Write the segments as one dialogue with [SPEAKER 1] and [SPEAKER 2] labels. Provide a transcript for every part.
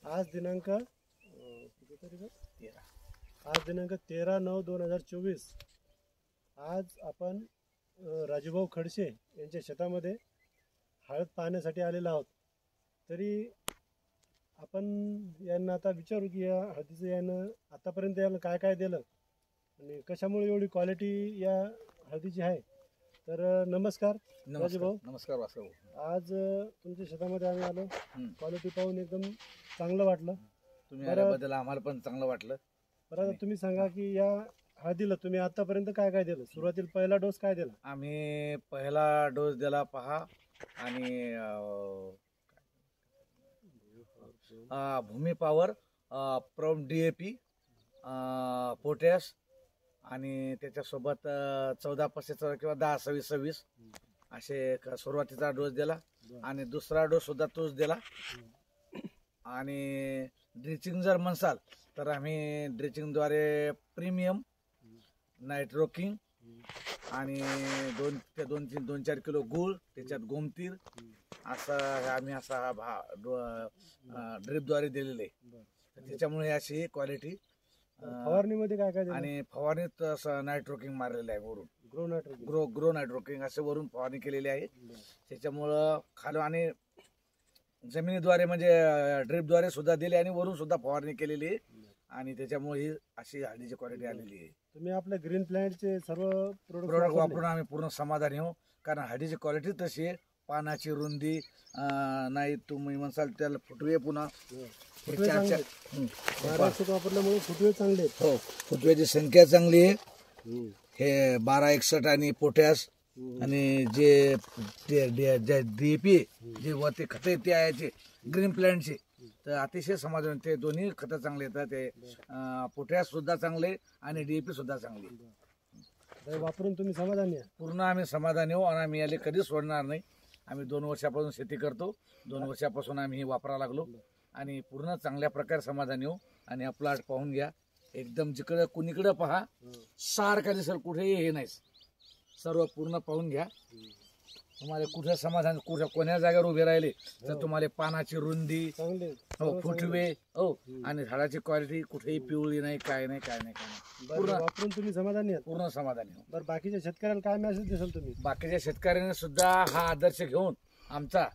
[SPEAKER 1] आज दिनांक किती तारीख आहे? आज दिनांक 13/9/2024. आज आपण राजूभाऊ खडसे यांच्या शेतामध्ये हळद पाहण्यासाठी आलेलो आहोत. तरी आपण यांना आता विचारू की या हळदीचं यानं आतापर्यंत यानं काय काय दिलं आणि कशामुळे एवढी क्वालिटी या हळदीची आहे. तर नमस्कार राजूभाऊ.
[SPEAKER 2] नमस्कार वासभाऊ.
[SPEAKER 1] आज तुमच्या शेतामध्ये आम्ही आलो. क्वालिटी पाहून एकदम चांगलं वाटलं.
[SPEAKER 2] तुम्ही आल्याबद्दल आम्हाला पण चांगलं वाटलं.
[SPEAKER 1] बरं, तुम्ही सांगा की या हळदीला तुम्ही आतापर्यंत काय काय दिलं? सुरुवातीला पहिला डोस काय दिला?
[SPEAKER 2] आम्ही पहिला डोस दिला पहा आणि भूमी पॉवर, प्रॉम DAP, पोटॅश आणि त्याच्यासोबत 14-25 किंवा 10-26-26 असे सुरुवातीचा डोस दिला. आणि दुसरा डोस सुद्धा तोच दिला. आणि ड्रिचिंग जर म्हणसाल तर आम्ही ड्रिचिंगद्वारे प्रीमियम, नायट्रोकिंग आणि 2-4 किलो गूळ, त्याच्यात गोमतीर असं आम्ही असा ड्रिपद्वारे दिलेले. त्याच्यामुळे अशी क्वालिटी.
[SPEAKER 1] फवारणीमध्ये काय काय दिलं?
[SPEAKER 2] आणि फवारणीत असं नायट्रोकिंग मारलेलं आहे वरून,
[SPEAKER 1] ग्रो
[SPEAKER 2] नायट्रोकिंग असं वरून फवारणी केलेली आहे. त्याच्यामुळं खालून आणि जमिनीद्वारे म्हणजे ड्रिपद्वारे सुद्धा दिले आणि वरून सुद्धा फवारणी केलेली आहे. आणि त्याच्यामुळे ही अशी हळदीची क्वालिटी आलेली आहे.
[SPEAKER 1] तुम्ही आपल्या ग्रीन प्लॅन्टचे सर्व
[SPEAKER 2] प्रोडक्ट वापरून आम्ही पूर्ण समाधानी हो. कारण हळदीची क्वालिटी तशी आहे. पानाची रुंदी नाही, तुम्ही म्हणसाल त्याला फुटवे पुन्हा
[SPEAKER 1] वापरल्यामुळे फुटवे चांगले आहेत.
[SPEAKER 2] हो, फुटव्याची संख्या चांगली आहे. हे 12-61 आणि पोटॅश आणि जे DAP जे वरती खत ते आहे ग्रीन प्लॅन्टचे, तर अतिशय समाधान. ते दोन्ही खतं चांगले येतात. ते पोटॅश सुद्धा चांगले आणि DAP सुद्धा चांगले.
[SPEAKER 1] वापरून तुम्ही समाधानी आहे?
[SPEAKER 2] पूर्ण आम्ही समाधानी हो. आणि आम्ही याला कधीच सोडणार नाही. आम्ही 2 वर्षापासून शेती करतो. 2 वर्षापासून आम्ही हे वापरायला लागलो आणि पूर्ण चांगल्या प्रकारे समाधानी हो. आणि हा प्लॉट पाहून घ्या, एकदम जिकडं कुणीकडं पहा सारखा दिसेल, कुठेही हे नाही. सर्व पूर्ण पाहून घ्या. तुम्हाला कुठे समाधान, कुठे कोण्या जागेवर उभे राहिले तर तुम्हाला पानाची रुंदी, हो, फुटवे, हो, आणि झाडाची क्वालिटी कुठेही पिवळी नाही, काय नाही.
[SPEAKER 1] पूर्ण वापरून तुम्ही समाधानी आहात?
[SPEAKER 2] पूर्ण समाधानी हो.
[SPEAKER 1] बरं, बाकीच्या शेतकऱ्याला काय मेसेज देसाल तुम्ही?
[SPEAKER 2] बाकीच्या शेतकऱ्यांनी सुद्धा हा आदर्श घेऊन आमचा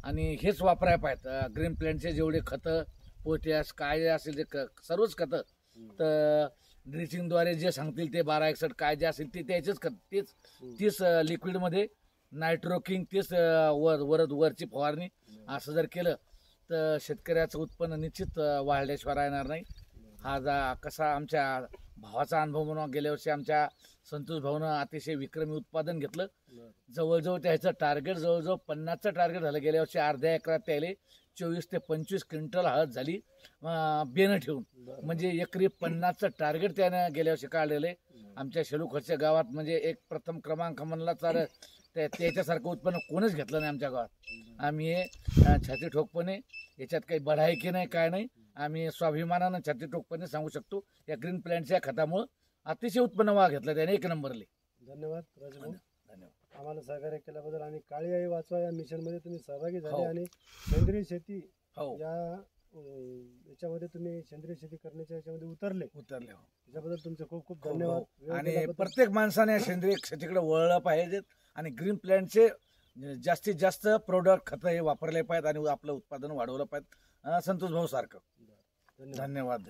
[SPEAKER 2] आणि हेच वापरायला पाहिजे. ग्रीन प्लॅन्टचे जेवढे खतं, पोटॅश काय असेल ते सर्वच खतं, तर ड्रिचिंगद्वारे जे सांगतील ते 12-61 काय जे असेल ते त्याचेच खत, तीच लिक्विडमध्ये नायट्रोकिंग, तेच वरची फवारणी असं जर केलं तर शेतकऱ्याचं उत्पन्न निश्चित वाढल्याशिवाय राहणार नाही. हा कसा आमच्या भावाचा अनुभव म्हणून गेल्या वर्षी आमच्या संतोष भाऊनं अतिशय विक्रमी उत्पादन घेतलं. जवळजवळ त्याचं टार्गेट 50चं टार्गेट झालं. गेल्या वर्षी अर्ध्या एकरात त्याला 24 ते 25 क्विंटल हळद झाली बेनं ठेवून. म्हणजे एकरी 50चं टार्गेट त्यानं गेल्या वर्षी काढलेलं आहे. आमच्या शेलूखडच्या गावात म्हणजे एक प्रथम क्रमांक म्हणला तर त्याच्यासारखं उत्पन्न कोणीच घेतलं नाही आमच्या गावात. आम्ही हे छाती ठोकपणे, याच्यात काही बढाई की नाही काय नाही, आम्ही स्वाभिमानानं छाती ठोकपणे सांगू शकतो या ग्रीन प्लॅन्टच्या खतामुळं अतिशय उत्पन्न घेतलं त्याने 1 नंबरले.
[SPEAKER 1] धन्यवाद राजूभाऊ.
[SPEAKER 2] धन्यवाद.
[SPEAKER 1] आम्हाला सहकार्य केल्याबद्दल. आणि काळी आई वाचवा या मिशनमध्ये तुम्ही सहभागी झाले आणि सेंद्रिय शेती याच्यामध्ये तुम्ही सेंद्रिय शेती करण्याच्या याच्यामध्ये उतरले. त्याच्याबद्दल तुमचे खूप खूप धन्यवाद.
[SPEAKER 2] आणि प्रत्येक माणसाने सेंद्रिय शेतीकडे वळलं पाहिजे आणि ग्रीन प्लॅन्टचे जास्तीत जास्त प्रोडक्ट खतं हे वापरले पाहिजेत आणि आपलं उत्पादन वाढवलं पाहिजे संतोष भाऊ सारखं. धन्यवाद.